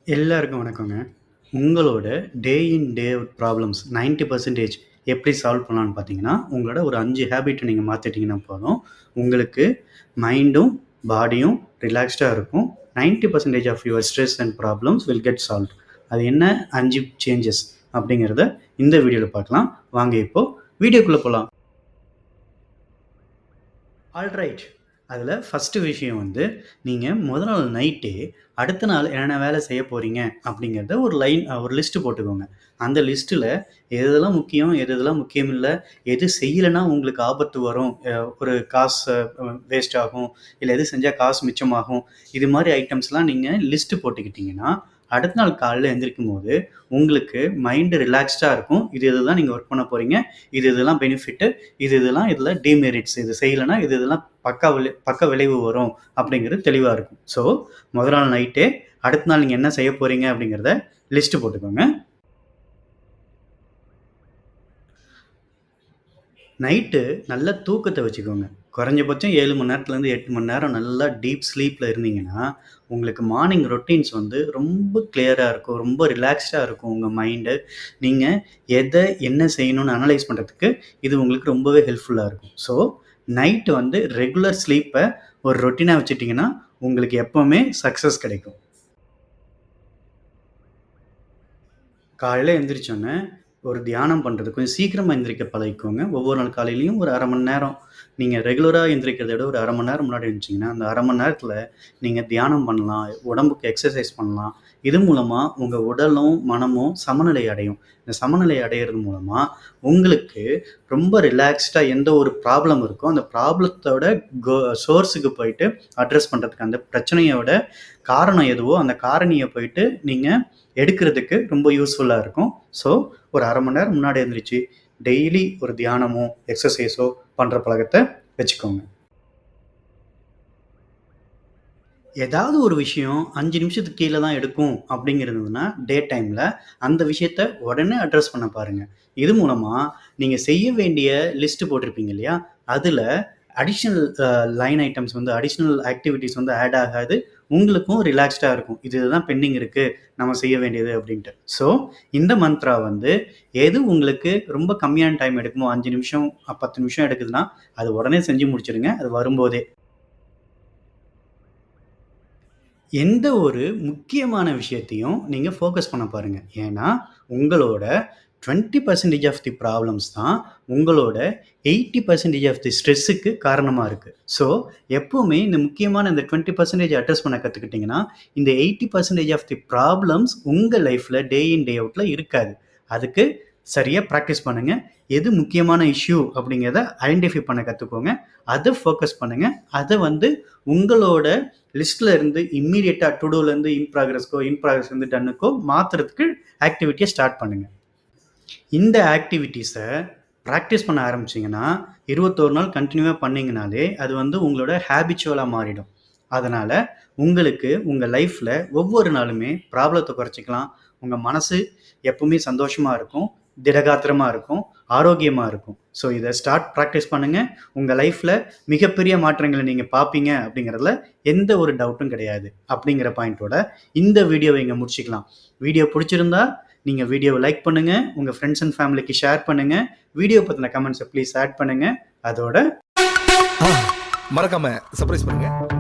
எல்லாருக்கும் வணக்கங்க. உங்களோட டே இன் டே அவுட் ப்ராப்ளம்ஸ் 90% எப்படி சால்வ் பண்ணலான்னு பார்த்தீங்கன்னா, உங்களோட ஒரு 5 ஹேபிட்ட நீங்க மாத்திட்டீங்கன்னா போதும். உங்களுக்கு மைண்டும், பாடியும் ரிலாக்ஸ்டா இருக்கும். 90% of your stress and problems will get solved. அது என்ன 5 சேஞ்சஸ் அப்படிங்கிறத இந்த வீடியோல பார்க்கலாம். வாங்க இப்போ வீடியோக்குள்ள போலாம். ஆல்ரைட். அதில ஃபர்ஸ்ட்டு விஷயம் வந்து, நீங்க மொத நாள் நைட்டே, அடுத்த நாள் என்னென்ன வேலை செய்ய போறீங்க அப்படிங்கிறத ஒரு லிஸ்ட்டு போட்டுக்கோங்க. அந்த லிஸ்ட்டுல எதெல்லாம் முக்கியம், எதெல்லாம் முக்கியம் இல்ல, எது செய்யலன்னா உங்களுக்கு ஆபத்து வரும், ஒரு காசு வேஸ்ட் ஆகும், இல்ல எது செஞ்சா காசு மிச்சமாகும், இது மாரி ஐட்டம்ஸ்லாம் நீங்க லிஸ்ட்டு போட்டுக்கிட்டீங்கன்னா, அடுத்த நாள் காலையில எந்திரிக்கும்போது, உங்களுக்கு மைண்டு ரிலாக்ஸ்டா இருக்கும். இது இதுதான் நீங்க ஒர்க் பண்ண போறீங்க. இது இதெல்லாம் பெனிஃபிட்டு. இது இதெல்லாம் இதில டிமெரிட்ஸ். இது செய்யலன்னா இது இதெல்லாம் பக்க விளைவு வரும் அப்படிங்கிறது தெளிவா இருக்கும். ஸோ, முதல் நாள் நைட்டே அடுத்த நாள் நீங்க என்ன செய்ய போறீங்க அப்படிங்கிறத லிஸ்ட் போட்டுக்கோங்க. நைட்டு நல்ல தூக்கத்த வச்சுக்கோங்க. குறைஞ்சபட்சம் 7 மணி நேரத்துலேருந்து 8 மணி நேரம் நல்லா டீப் ஸ்லீப்ல இருந்தீங்கன்னா, உங்களுக்கு மார்னிங் ரொட்டீன்ஸ் வந்து ரொம்ப கிளியரா இருக்கும். ரொம்ப ரிலாக்ஸ்டா இருக்கும் உங்க மைண்டு. நீங்க எத என்ன செய்யணும்னு அனலைஸ் பண்றதுக்கு இது உங்களுக்கு ரொம்பவே ஹெல்ப்ஃபுல்லா இருக்கும். ஸோ, நைட்டு வந்து ரெகுலர் ஸ்லீப்ப ஒரு ரொட்டீனா வச்சுட்டீங்கன்னா, உங்களுக்கு எப்பவுமே சக்சஸ் கிடைக்கும். காலையில எந்திரிச்சோனே, ஒரு தியானம் பண்றது. கொஞ்சம் சீக்கிரமா எந்திரிக்க பழகிக்கோங்க. ஒவ்வொரு நாள் காலையிலயும் ஒரு 1/2 மணி நேரம், நீங்க ரெகுலரா எந்திரிக்கிறத விட ஒரு 1/2 மணி நேரம் முன்னாடி எந்திரிச்சீங்கன்னா, அந்த 1/2 மணி நேரத்தில நீங்க தியானம் பண்ணலாம், உடம்புக்கு எக்சர்சைஸ் பண்ணலாம். இது மூலமா உங்க உடலும், மனமும் சமநிலை அடையும். இந்த சமநிலை அடையறது மூலமா, உங்களுக்கு ரொம்ப ரிலாக்ஸ்டா எந்த ஒரு ப்ராப்ளம் இருக்கோ, அந்த ப்ராப்ளத்தோட கோ சோர்ஸுக்கு போயிட்டு அட்ரஸ் பண்றதுக்கு, அந்த பிரச்சனையோட காரணம் எதுவோ, அந்த காரணிய போயிட்டு நீங்க எடுக்கிறதுக்கு ரொம்ப யூஸ்ஃபுல்லா இருக்கும். ஸோ, ஒரு 1/2 மணி நேரம் முன்னாடி எந்திரிச்சு, டெய்லி ஒரு தியானமோ, எக்ஸர்சைஸோ பண்ற பழக்கத்த வச்சுக்கோங்க. ஏதாவது ஒரு விஷயம் 5 நிமிஷத்துக்கு கீழ தான் எடுக்கும் அப்படிங்கிறதுனா, டே டைம்ல அந்த விஷயத்த உடனே அட்ரஸ் பண்ண பாருங்க. இது மூலமா நீங்க செய்ய வேண்டிய லிஸ்ட் போட்டிருப்பீங்க இல்லையா? அதுல அடிஷனல் லைன் ஐட்டம்ஸ் வந்து அடிஷனல் ஆக்டிவிட்டீஸ் வந்து ஆட் ஆகாது. உங்களுக்கும் ரிலாக்ஸ்டா இருக்கும். இது இதுதான் பெண்டிங் இருக்கு, நம்ம செய்ய வேண்டியது அப்படின்ட்டு. ஸோ, இந்த மந்த்ரா வந்து எது உங்களுக்கு ரொம்ப கம்மியான டைம் எடுக்குமோ 5 நிமிஷம், 10 நிமிஷம் எடுக்குதுன்னா, அது உடனே செஞ்சு முடிச்சுடுங்க. அது வரும்போதே. எந்த ஒரு முக்கியமான விஷயத்தையும் நீங்க ஃபோக்கஸ் பண்ண பாருங்க. ஏன்னா, உங்களோட 20% ஆஃப் தி ப்ராப்ளம்ஸ் தான் உங்களோட 80% ஆஃப் தி ஸ்ட்ரெஸ்ஸுக்கு காரணமா இருக்கு. ஸோ, எப்பவுமே இந்த முக்கியமான இந்த 20% அட்ரஸ் பண்ண கத்துக்கிட்டீங்கன்னா, இந்த 80% ஆஃப் தி ப்ராப்ளம்ஸ் உங்க லைஃப்ல டே இன் டே அவுட்ல இருக்காது. அதுக்கு சரியா பிராக்டிஸ் பண்ணுங்க. எது முக்கியமான இஷ்யூ அப்படிங்கிறத ஐடென்டிஃபை பண்ண கத்துக்கோங்க. அத ஃபோக்கஸ் பண்ணுங்க. அத வந்து உங்களோட லிஸ்ட்ல இருந்து இம்மீடியட்டா டு டூலேருந்து இன் ப்ராக்ரஸ்லேருந்து டன்னுக்கோ மாத்துறதுக்கு ஆக்டிவிட்டிய ஸ்டார்ட் பண்ணுங்க. இந்த ஆக்டிவிட்டீஸ பிராக்டிஸ் பண்ண ஆரம்பிச்சீங்கன்னா, 21 நாள் கன்டினியூவா பண்ணீங்கனாலே, அது வந்து உங்களோட ஹேபிச்சுவலா மாறிடும். அதனால உங்களுக்கு உங்க லைஃப்ல ஒவ்வொரு நாளுமே ப்ராப்ளத்த குறைச்சுக்கலாம். உங்க மனசு எப்பவுமே சந்தோஷமா இருக்கும், திடகாத்திரமா இருக்கும், ஆரோக்கியமா இருக்கும். ஸோ இத ஸ்டார்ட் பிராக்டிஸ் பண்ணுங்க. உங்க லைஃப்ல மிகப்பெரிய மாற்றங்கள நீங்க பார்ப்பீங்க அப்படிங்கிறதுல எந்த ஒரு டவுட்டும் கிடையாது. அப்படிங்கிற பாயிண்டோட இந்த வீடியோவ இங்க முடிச்சுக்கலாம். வீடியோ புடிச்சிருந்தா நீங்க வீடியோவ லைக் பண்ணுங்க. உங்க ஃபிரெண்ட்ஸ் அண்ட் ஃபேமிலிக்கு ஷேர் பண்ணுங்க. வீடியோ பத்தின கமெண்ட்ஸ ப்ளீஸ் ஆட் பண்ணுங்க. அதோட மறக்காம சர்ப்ரைஸ் பண்ணுங்க.